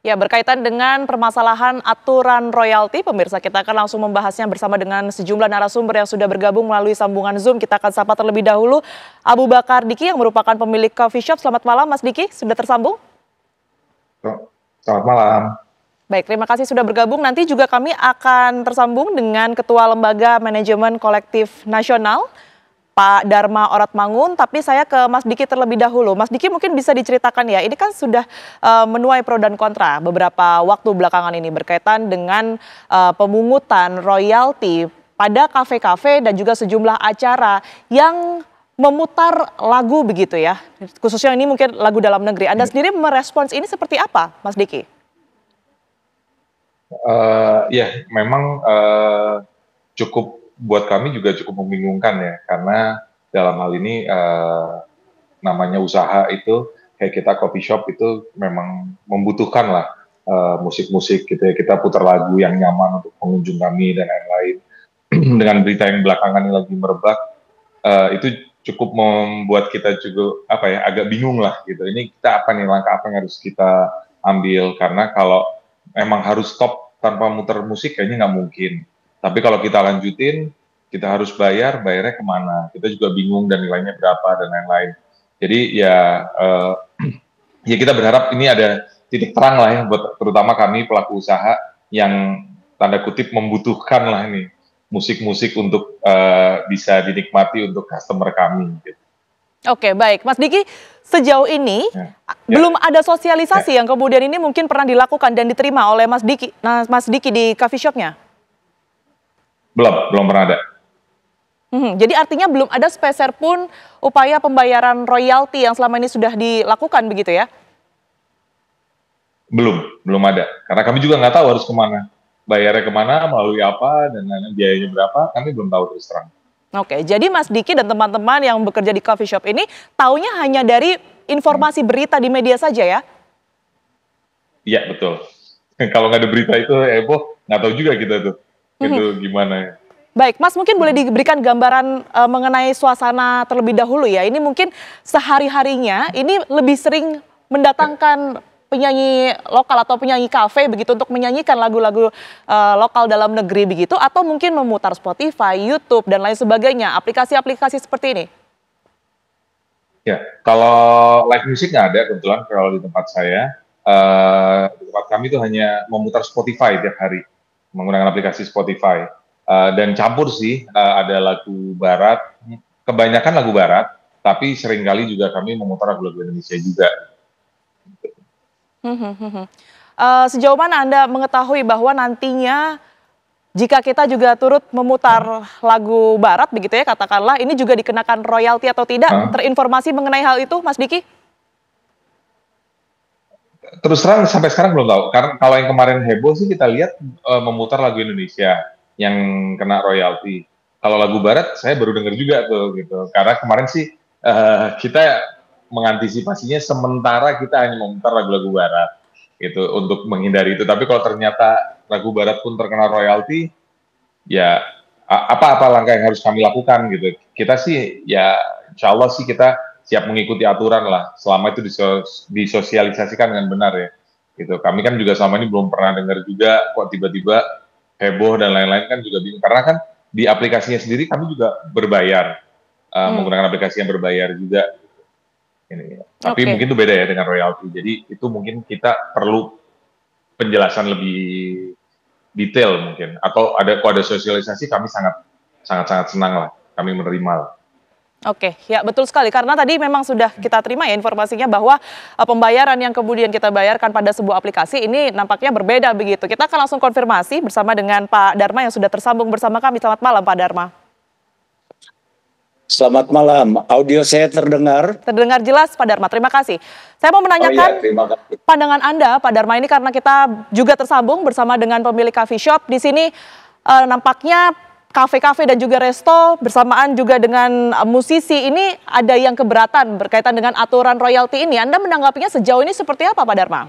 Ya, berkaitan dengan permasalahan aturan royalti, pemirsa kita akan langsung membahasnya bersama dengan sejumlah narasumber yang sudah bergabung melalui sambungan Zoom. Kita akan sapa terlebih dahulu Abu Bakar Diki yang merupakan pemilik coffee shop. Selamat malam Mas Diki, sudah tersambung? Selamat malam. Baik, terima kasih sudah bergabung. Nanti juga kami akan tersambung dengan Ketua Lembaga Manajemen Kolektif Nasional, Pak Dharma Oratmangun, tapi saya ke Mas Diki terlebih dahulu. Mas Diki mungkin bisa diceritakan ya, ini kan sudah menuai pro dan kontra beberapa waktu belakangan ini berkaitan dengan pemungutan royalti pada kafe-kafe dan juga sejumlah acara yang memutar lagu begitu ya, khususnya ini mungkin lagu dalam negeri. Anda sendiri merespons ini seperti apa, Mas Diki? Ya, memang cukup buat kami juga cukup membingungkan ya, karena dalam hal ini namanya usaha itu kayak kita coffee shop itu memang membutuhkan lah musik-musik gitu ya, kita putar lagu yang nyaman untuk pengunjung kami dan lain-lain. Dengan berita yang belakangan ini lagi merebak, itu cukup membuat kita juga agak bingung lah gitu. Ini kita apa nih, langkah apa yang harus kita ambil, karena kalau emang harus stop tanpa muter musik kayaknya nggak mungkin. Tapi kalau kita lanjutin, kita harus bayarnya kemana? Kita juga bingung dan nilainya berapa dan lain-lain. Jadi ya, ya kita berharap ini ada titik terang lah ya, buat terutama kami pelaku usaha yang tanda kutip membutuhkan lah ini musik-musik untuk bisa dinikmati untuk customer kami. Gitu. Oke, baik. Mas Diki, sejauh ini belum ada sosialisasi yang kemudian ini mungkin pernah dilakukan dan diterima oleh Mas Diki di coffee shop-nya? Belum pernah ada. Jadi artinya belum ada sepeser pun upaya pembayaran royalti yang selama ini sudah dilakukan begitu ya? Belum ada. Karena kami juga nggak tahu harus kemana. Bayarnya kemana, melalui apa, dan biayanya berapa, kami belum tahu terus terang. Oke, jadi Mas Diki dan teman-teman yang bekerja di coffee shop ini taunya hanya dari informasi berita di media saja ya? Iya, betul. Kalau nggak ada berita itu heboh, nggak tahu juga kita tuh. Itu gimana ya. Baik, Mas mungkin boleh diberikan gambaran mengenai suasana terlebih dahulu ya. Ini mungkin sehari-harinya ini lebih sering mendatangkan penyanyi lokal atau penyanyi kafe begitu untuk menyanyikan lagu-lagu lokal dalam negeri begitu, atau mungkin memutar Spotify, YouTube dan lain sebagainya, aplikasi-aplikasi seperti ini? Ya, kalau live music nggak ada kebetulan kalau di tempat saya. Di tempat kami itu hanya memutar Spotify tiap hari, menggunakan aplikasi Spotify. Dan campur sih, ada lagu barat, kebanyakan lagu barat, tapi seringkali juga kami memutar lagu-lagu Indonesia juga. Sejauh mana Anda mengetahui bahwa nantinya jika kita juga turut memutar lagu barat begitu ya, katakanlah ini juga dikenakan royalti atau tidak? Terinformasi mengenai hal itu, Mas Diki? Terus terang sampai sekarang belum tahu. Karena kalau yang kemarin heboh sih kita lihat memutar lagu Indonesia yang kena royalti. Kalau lagu barat saya baru dengar juga tuh gitu. Karena kemarin sih kita mengantisipasinya sementara kita hanya memutar lagu-lagu barat gitu untuk menghindari itu. Tapi kalau ternyata lagu barat pun terkena royalti, ya apa langkah yang harus kami lakukan gitu. Kita sih ya insya Allah sih kita siap mengikuti aturan lah selama itu disosialisasikan dengan benar ya. Gitu. Kami kan juga selama ini belum pernah dengar juga kok tiba-tiba heboh dan lain-lain kan juga bingung. Karena kan di aplikasinya sendiri kami juga berbayar, menggunakan aplikasi yang berbayar juga. Tapi mungkin itu beda ya dengan royalti. Jadi itu mungkin kita perlu penjelasan lebih detail mungkin. Atau kalau ada sosialisasi kami sangat senang lah. Kami menerima lah. Oke, ya betul sekali. Karena tadi memang sudah kita terima ya informasinya bahwa pembayaran yang kemudian kita bayarkan pada sebuah aplikasi ini nampaknya berbeda begitu. Kita akan langsung konfirmasi bersama dengan Pak Dharma yang sudah tersambung bersama kami. Selamat malam Pak Dharma. Selamat malam, audio saya terdengar? Terdengar jelas Pak Dharma, terima kasih. Saya mau menanyakan pandangan Anda Pak Dharma ini karena kita juga tersambung bersama dengan pemilik coffee shop. Di sini nampaknya kafe-kafe dan juga resto bersamaan juga dengan musisi ini ada yang keberatan berkaitan dengan aturan royalti ini. Anda menanggapinya sejauh ini seperti apa Pak Dharma?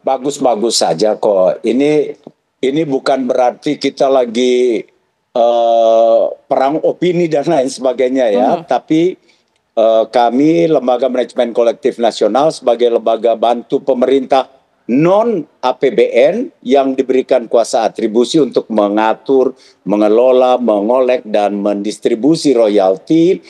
Bagus-bagus saja kok. Ini bukan berarti kita lagi perang opini dan lain sebagainya ya, tapi kami Lembaga Manajemen Kolektif Nasional sebagai lembaga bantu pemerintah non APBN yang diberikan kuasa atribusi untuk mengatur, mengelola, mengolek dan mendistribusi royalti.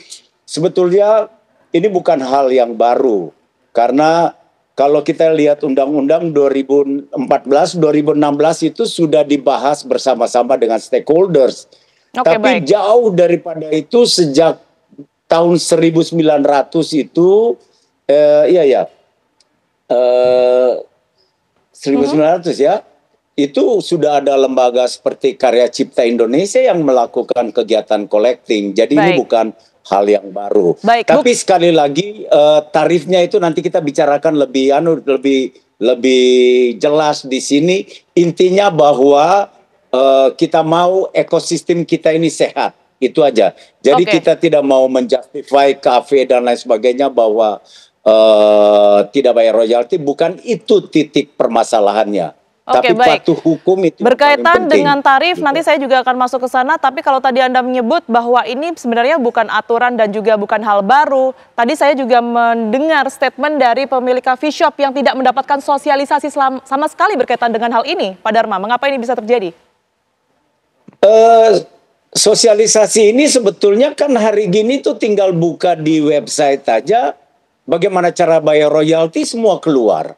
Sebetulnya ini bukan hal yang baru karena kalau kita lihat Undang-Undang 2014-2016 itu sudah dibahas bersama-sama dengan stakeholders. Oke, Tapi baik. jauh daripada itu sejak tahun 1900 itu, eh, 1900 ya, itu sudah ada lembaga seperti Karya Cipta Indonesia yang melakukan kegiatan collecting. Jadi ini Baik. bukan hal yang baru. Baik, Tapi sekali lagi tarifnya itu nanti kita bicarakan lebih jelas di sini. Intinya bahwa kita mau ekosistem kita ini sehat. Itu aja. Jadi Oke. kita tidak mau menjustify kafe dan lain sebagainya bahwa tidak bayar royalti. Bukan itu titik permasalahannya. Oke, Tapi baik. patuh hukum itu yang paling Berkaitan penting. dengan tarif, Gitu. nanti saya juga akan masuk ke sana. Tapi kalau tadi Anda menyebut bahwa ini sebenarnya bukan aturan dan juga bukan hal baru. Tadi saya juga mendengar statement dari pemilik coffee shop yang tidak mendapatkan sosialisasi sama sekali berkaitan dengan hal ini. Pak Dharma, mengapa ini bisa terjadi? Sosialisasi ini sebetulnya kan hari gini tuh tinggal buka di website aja. Bagaimana cara bayar royalti semua keluar.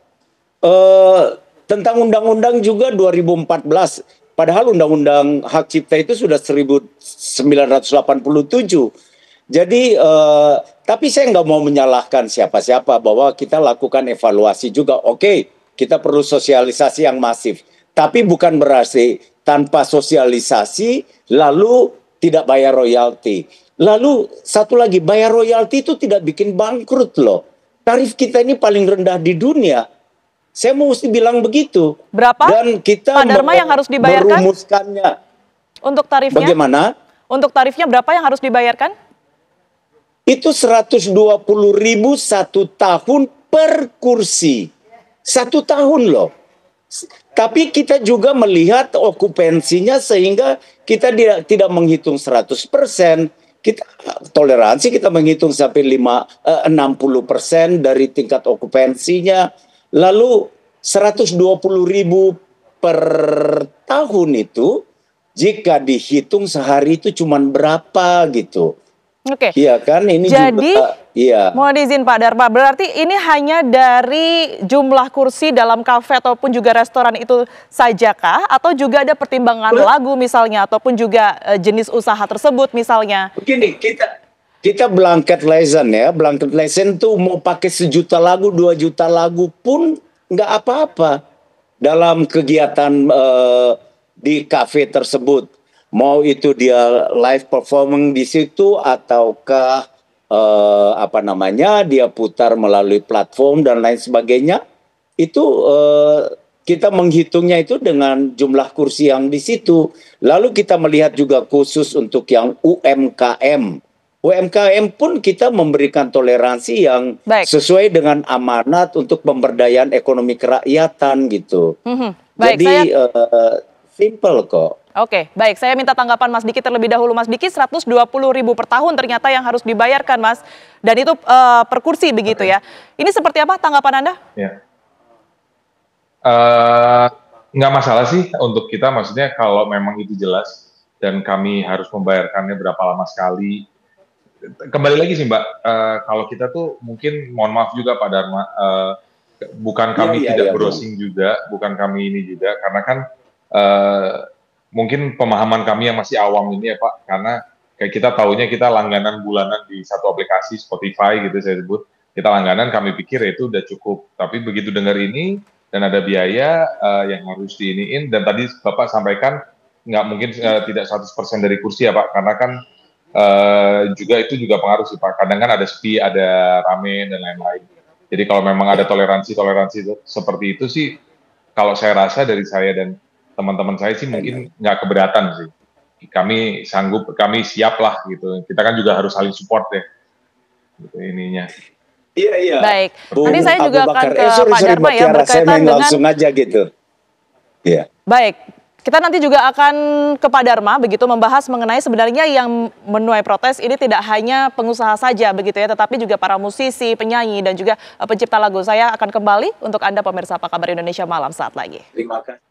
Tentang undang-undang juga 2014. Padahal undang-undang hak cipta itu sudah 1987. Jadi, tapi saya nggak mau menyalahkan siapa-siapa bahwa kita lakukan evaluasi juga. Oke, kita perlu sosialisasi yang masif. Tapi bukan berarti tanpa sosialisasi lalu tidak bayar royalti. Lalu satu lagi, bayar royalti itu tidak bikin bangkrut loh. Tarif kita ini paling rendah di dunia. Saya mesti bilang begitu. Berapa, Dan kita Pak Dharma, yang harus dibayarkan? merumuskannya. Untuk tarifnya? Bagaimana? Untuk tarifnya berapa yang harus dibayarkan? Itu 120.000 satu tahun per kursi. 1 tahun loh. Tapi kita juga melihat okupansinya sehingga kita tidak menghitung 100%. Kita toleransi kita menghitung sampai 60% dari tingkat okupansinya. Lalu 120.000 per tahun itu jika dihitung sehari itu cuman berapa gitu. Oke. Iya kan ini Jadi, juga iya. mohon izin Pak Dharma, berarti ini hanya dari jumlah kursi dalam kafe ataupun juga restoran itu sajakah? Atau juga ada pertimbangan lagu misalnya, ataupun juga jenis usaha tersebut misalnya? Begini, kita blanket license ya. Blanket license tuh mau pakai 1 juta lagu, 2 juta lagu pun nggak apa-apa dalam kegiatan di kafe tersebut. Mau itu dia live performing di situ ataukah dia putar melalui platform dan lain sebagainya. Itu kita menghitungnya itu dengan jumlah kursi yang di situ. Lalu kita melihat juga khusus untuk yang UMKM. UMKM pun kita memberikan toleransi yang sesuai dengan amanat untuk pemberdayaan ekonomi kerakyatan gitu. Baik, jadi simple kok. Oke, baik. Saya minta tanggapan Mas Diki terlebih dahulu. Mas Diki, 120.000 per tahun ternyata yang harus dibayarkan, Mas. Dan itu per kursi begitu ya. Ini seperti apa tanggapan Anda? Ya. Nggak masalah sih untuk kita, maksudnya kalau memang itu jelas dan kami harus membayarkannya berapa lama sekali. Kembali lagi sih Mbak, kalau kita tuh mungkin, mohon maaf juga Pak Dharma, bukan kami tidak browsing juga, bukan kami ini juga, karena kan mungkin pemahaman kami yang masih awam ini ya Pak, karena kayak kita taunya kita langganan bulanan di satu aplikasi Spotify gitu saya sebut, kita langganan, kami pikir ya itu udah cukup, tapi begitu dengar ini dan ada biaya yang harus diiniin, dan tadi Bapak sampaikan nggak mungkin tidak 100% dari kursi ya Pak, karena kan juga itu juga pengaruh sih Pak, kadang kan ada sepi, ada rame dan lain-lain. Jadi kalau memang ada toleransi seperti itu sih, kalau saya rasa dari saya dan teman-teman saya sih mungkin nggak keberatan sih. Kami sanggup, kami siap lah gitu. Kita kan juga harus saling support ya, gitu ininya. Iya. Baik. Nanti saya juga akan ke Pak Dharma ya, berkaitan dengan langsung aja gitu. Iya. Baik. Kita nanti juga akan ke Pak Dharma begitu membahas mengenai sebenarnya yang menuai protes ini tidak hanya pengusaha saja begitu ya, tetapi juga para musisi, penyanyi dan juga pencipta lagu. Saya akan kembali untuk Anda pemirsa Apa Kabar Indonesia Malam saat lagi. Terima kasih.